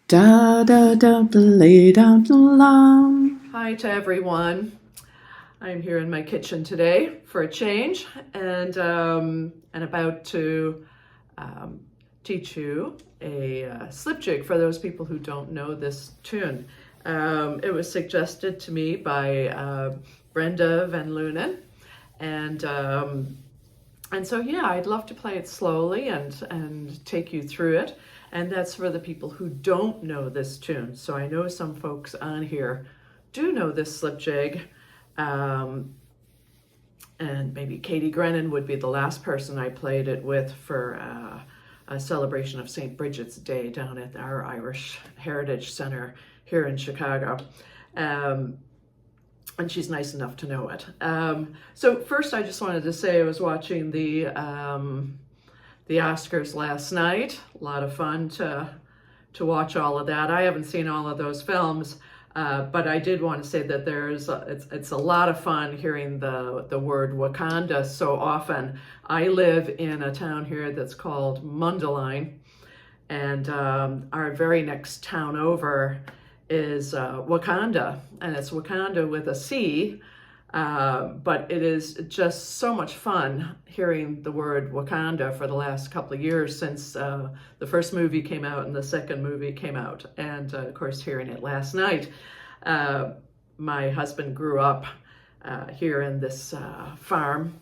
Da da da da lay down the line. Hi to everyone. I'm here in my kitchen today for a change, and about to teach you a slip jig for those people who don't know this tune. It was suggested to me by Brenda Van Lunen, and so yeah, I'd love to play it slowly and take you through it. And that's for the people who don't know this tune. So I know some folks on here do know this slip jig. And maybe Katie Grennan would be the last person I played it with for a celebration of St. Bridget's Day down at our Irish Heritage Center here in Chicago. And she's nice enough to know it. So first I just wanted to say I was watching the Oscars last night. A lot of fun to watch all of that. I haven't seen all of those films, but I did want to say that it's a lot of fun hearing the word Wakanda so often. I live in a town here that's called Mundelein, and our very next town over is Wakanda, and it's Wakanda with a C. But it is just so much fun hearing the word Wakanda for the last couple of years since the first movie came out and the second movie came out. And of course, hearing it last night. My husband grew up here in this farm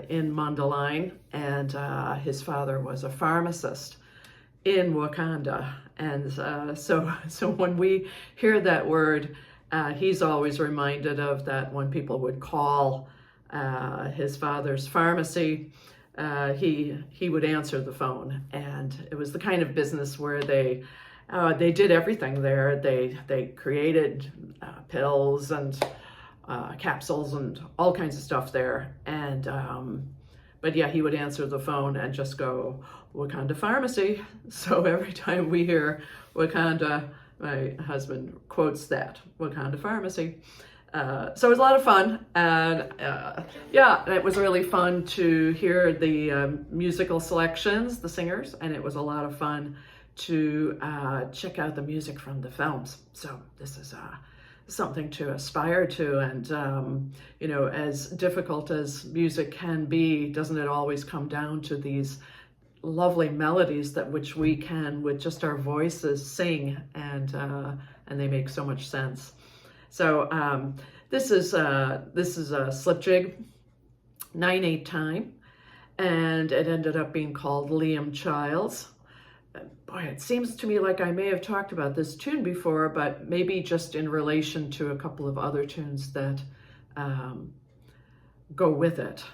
in Mundelein, and his father was a pharmacist in Wakanda. And so when we hear that word, he's always reminded of that when people would call his father's pharmacy, he would answer the phone, and it was the kind of business where they did everything there. They created pills and capsules and all kinds of stuff there, and but yeah, he would answer the phone and just go, Wakanda Pharmacy. So every time we hear Wakanda, my husband quotes that, Wakanda Pharmacy. So it was a lot of fun, and yeah, it was really fun to hear the musical selections, the singers, and it was a lot of fun to check out the music from the films. So this is something to aspire to, and you know, as difficult as music can be, doesn't it always come down to these lovely melodies that which we can with just our voices sing, and they make so much sense. So this is a slip jig, 9/8 time, and it ended up being called Liam Childs. Boy, it seems to me like I may have talked about this tune before, but maybe just in relation to a couple of other tunes that go with it.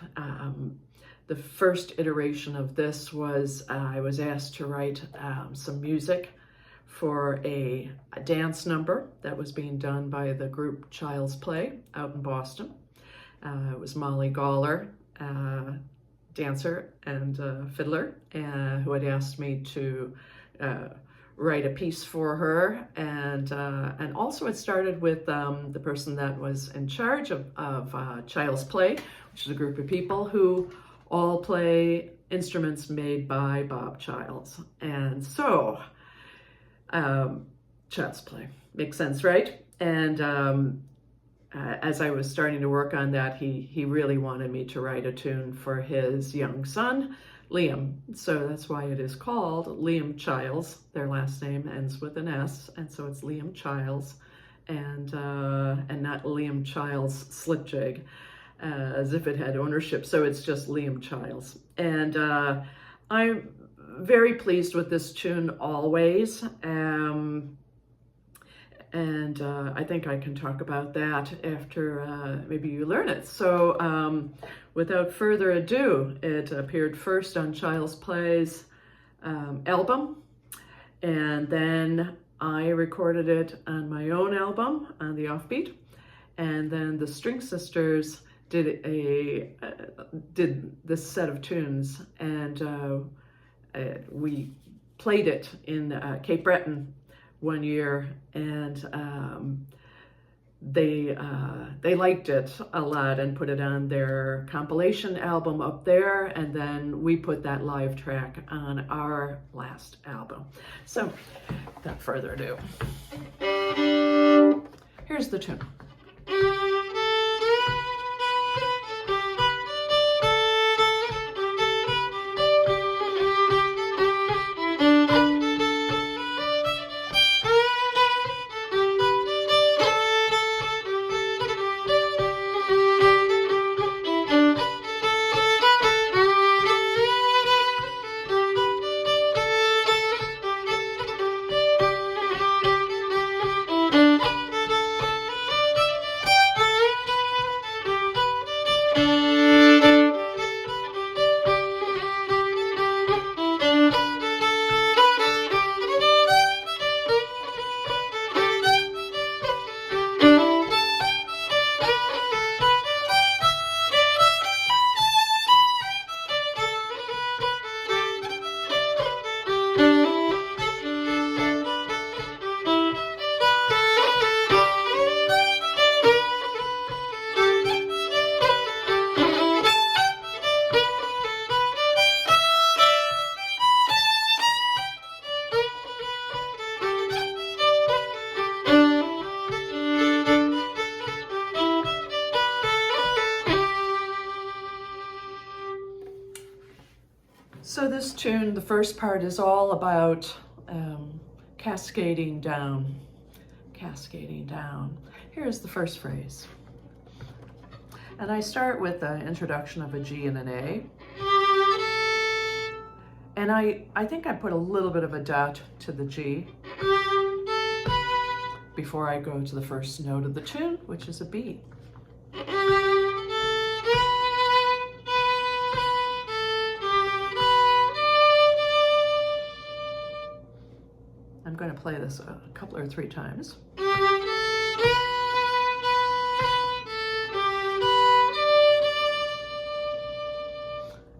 The first iteration of this was I was asked to write some music for a dance number that was being done by the group Child's Play out in Boston. It was Molly Galler, dancer and fiddler, who had asked me to write a piece for her, and also it started with the person that was in charge of Child's Play, which is a group of people who all play instruments made by Bob Childs. And so, Child's Play makes sense, right? And as I was starting to work on that, he really wanted me to write a tune for his young son, Liam. So that's why it is called Liam Childs. Their last name ends with an S, and so it's Liam Childs, and not Liam Childs Slip Jig, as if it had ownership. So it's just Liam Childs. And I'm very pleased with this tune always. And I think I can talk about that after maybe you learn it. So without further ado, it appeared first on Child's Play's album, and then I recorded it on my own album on the Offbeat, and then the String Sisters did this set of tunes, and we played it in Cape Breton one year, and they liked it a lot and put it on their compilation album up there, and then we put that live track on our last album. So without further ado, here's the tune. So this tune, the first part is all about cascading down, cascading down. Here's the first phrase. And I start with the introduction of a G and an A. And I think I put a little bit of a dot to the G before I go to the first note of the tune, which is a B. I'm going to play this a couple or three times.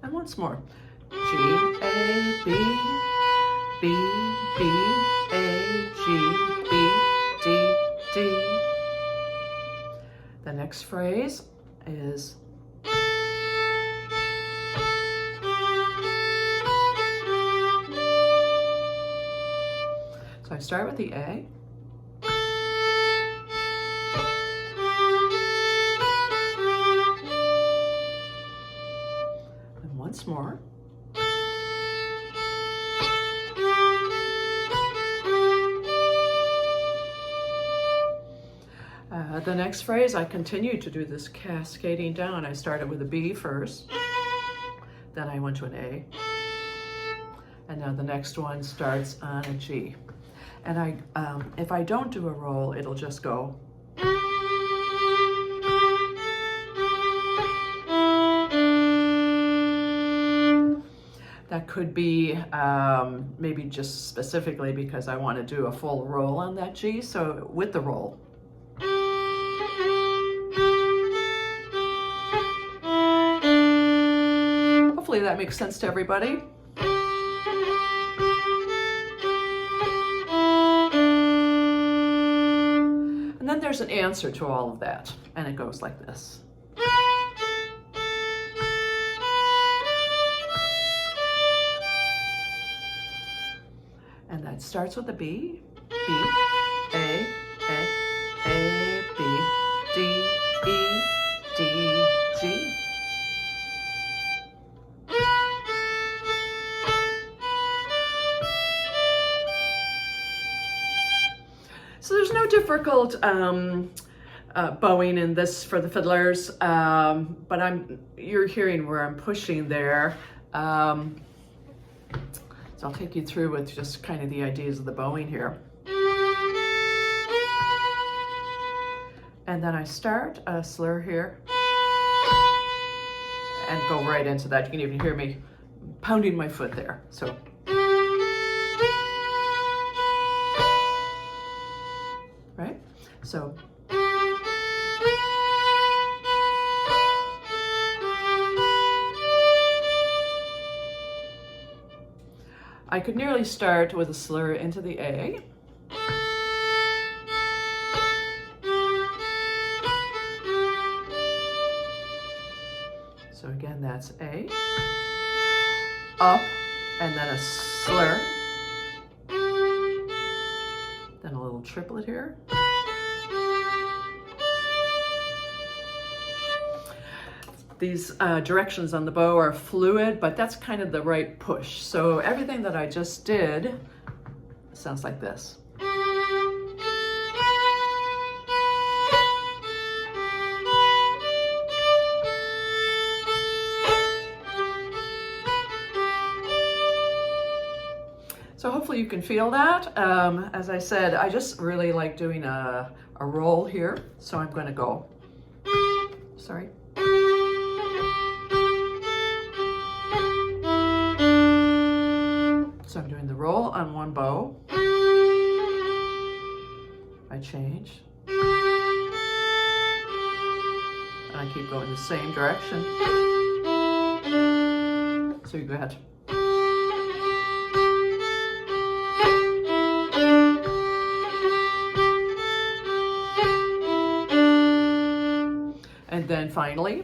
And once more. G, A, B, B, B, A, G, B, D, D. The next phrase is so I start with the A. And once more. The next phrase, I continue to do this cascading down. I started with a B first, then I went to an A, and now the next one starts on a G. And if I don't do a roll, it'll just go. That could be maybe just specifically because I want to do a full roll on that G, so with the roll. Hopefully that makes sense to everybody. And then there's an answer to all of that, and it goes like this. And that starts with a B, B, A, B, D, E, D, G. So there's no difficult bowing in this for the fiddlers, but you're hearing where I'm pushing there. So I'll take you through with just kind of the ideas of the bowing here. And then I start a slur here and go right into that. You can even hear me pounding my foot there. So. Right? So. I could nearly start with a slur into the A. up, and then a slur. Then a little triplet here. These directions on the bow are fluid, but that's kind of the right push. So everything that I just did sounds like this. So hopefully you can feel that. As I said, I just really like doing a roll here. So I'm going to go, sorry. So I'm doing the roll on one bow. I change. And I keep going the same direction. So you go ahead. And then finally,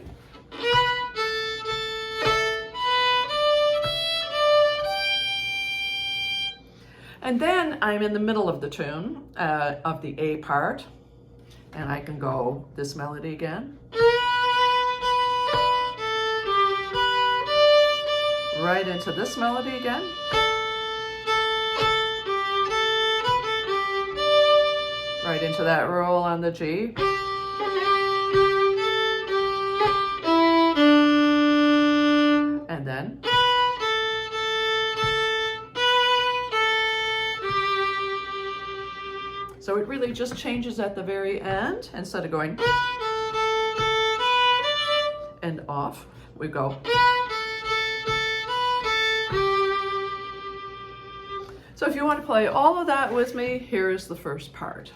and then I'm in the middle of the tune, of the A part, and I can go this melody again. Right into this melody again. Right into that roll on the G. And then. So it really just changes at the very end. Instead of going and off, we go. So if you want to play all of that with me, here is the first part.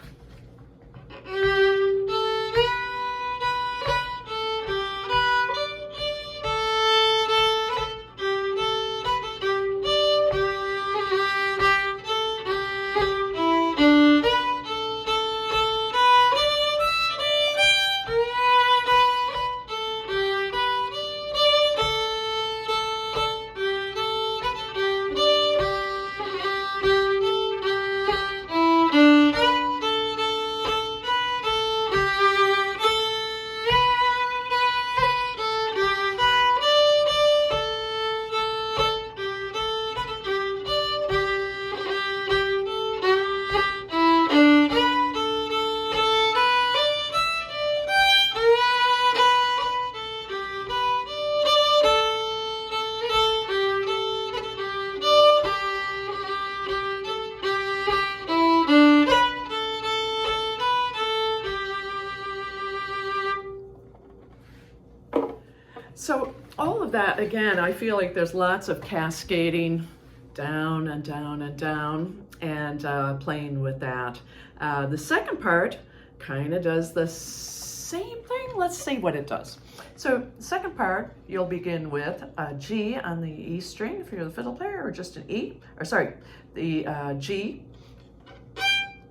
So all of that, again, I feel like there's lots of cascading down and down and down, and playing with that. The second part kind of does the same thing. Let's see what it does. So second part, you'll begin with a G on the E string if you're the fiddle player, or just an E, or sorry, the G,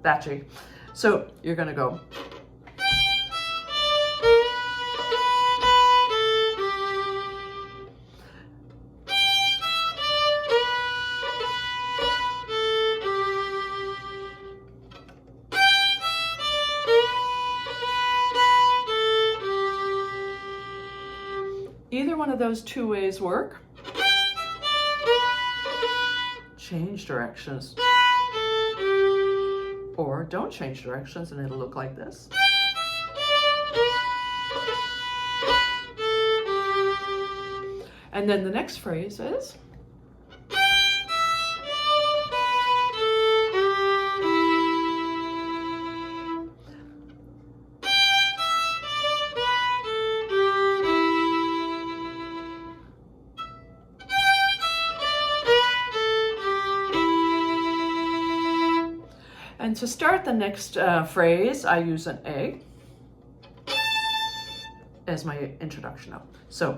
that G. So you're gonna go. Either one of those two ways work. Change directions. Or don't change directions and it'll look like this. And then the next phrase is. And to start the next phrase, I use an A as my introduction note. So.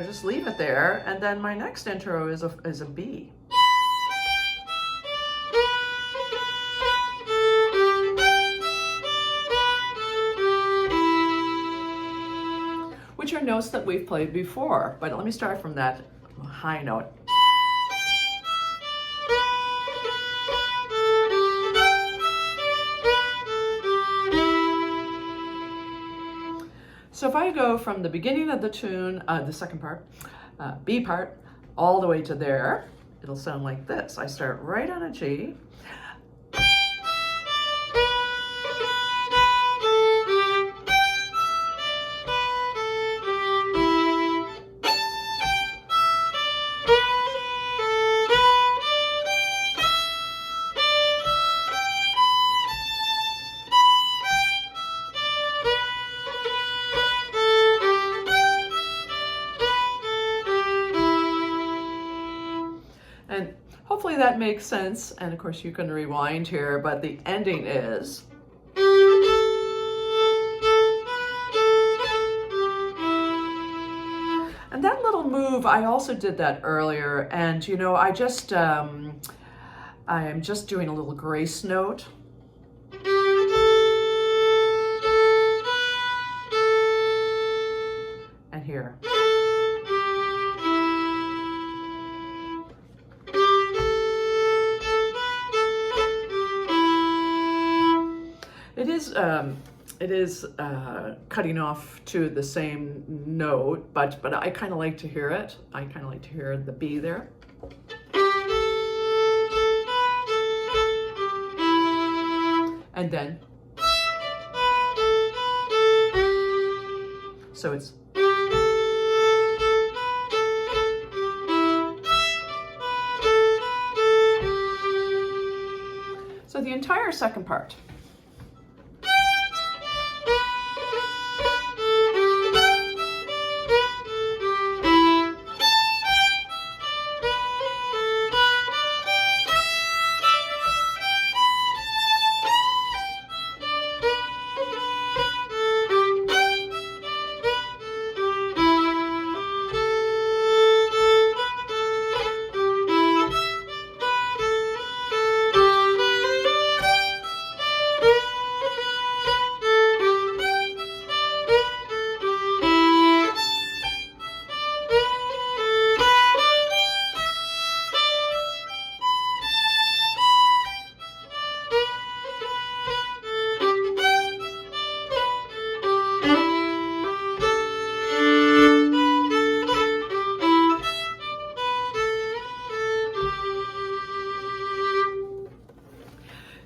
just leave it there, and then my next intro is a B. Which are notes that we've played before, but let me start from that high note. So if I go from the beginning of the tune, the second part, B part, all the way to there, it'll sound like this. I start right on a G. And hopefully that makes sense. And of course you can rewind here, but the ending is. And that little move, I also did that earlier. And you know, I am just doing a little grace note. And here. It is cutting off to the same note, but I kind of like to hear it. I kind of like to hear the B there. And then, so it's. So the entire second part.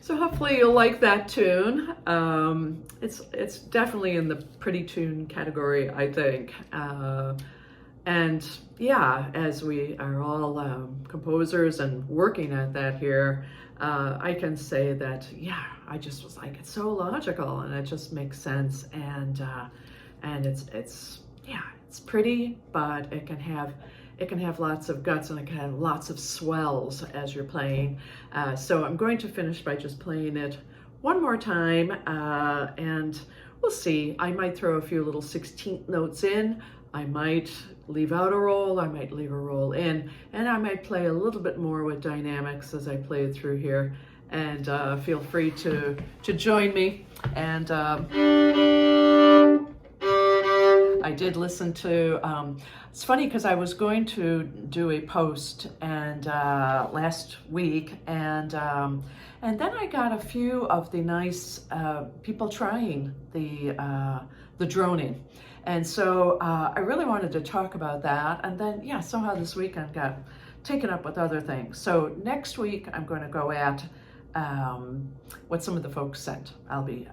So hopefully you'll like that tune. It's definitely in the pretty tune category, I think. And yeah, as we are all composers and working at that here, I can say that, yeah, I just was like, it's so logical and it just makes sense. And it's pretty, but it can have lots of guts and it can have lots of swells as you're playing. So I'm going to finish by just playing it one more time, and we'll see. I might throw a few little 16th notes in. I might leave out a roll, I might leave a roll in, and I might play a little bit more with dynamics as I play it through here. And feel free to join me. And I did listen to, it's funny because I was going to do a post and last week, and then I got a few of the nice people trying the droning. And so I really wanted to talk about that. And then, yeah, somehow this weekend got taken up with other things. So next week I'm going to go at what some of the folks sent. I'll be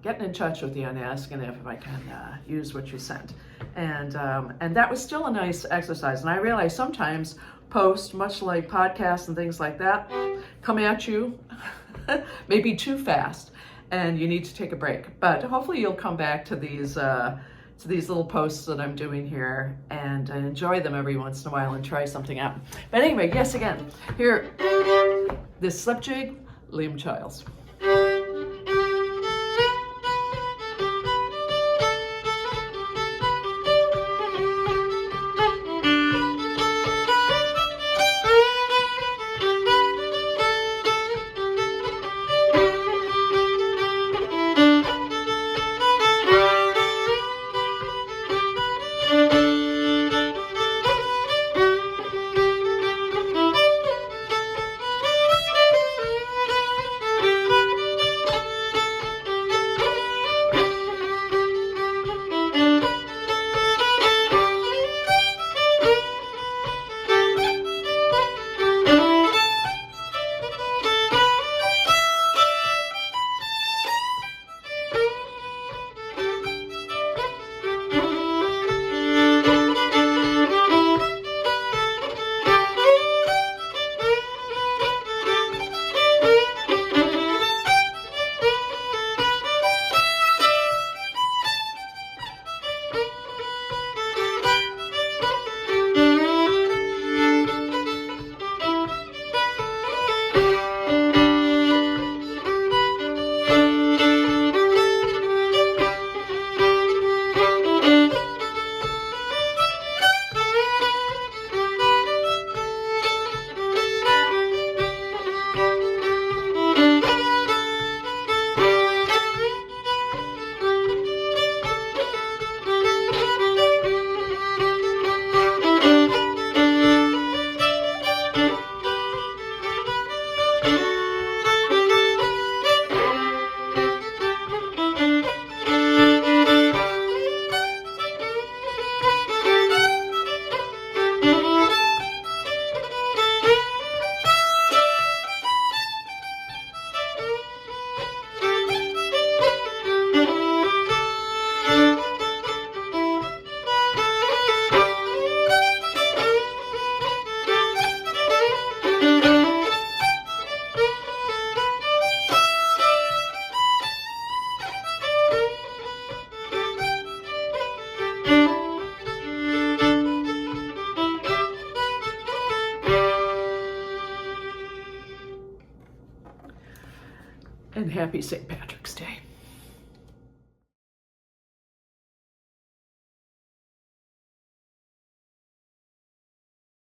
getting in touch with you and asking if I can use what you sent. And that was still a nice exercise. And I realize sometimes posts, much like podcasts and things like that, come at you maybe too fast, and you need to take a break. But hopefully you'll come back to these little posts that I'm doing here and enjoy them every once in a while and try something out. But anyway, yes, again, here, this slip jig, Liam Childs. and happy St. Patrick's Day.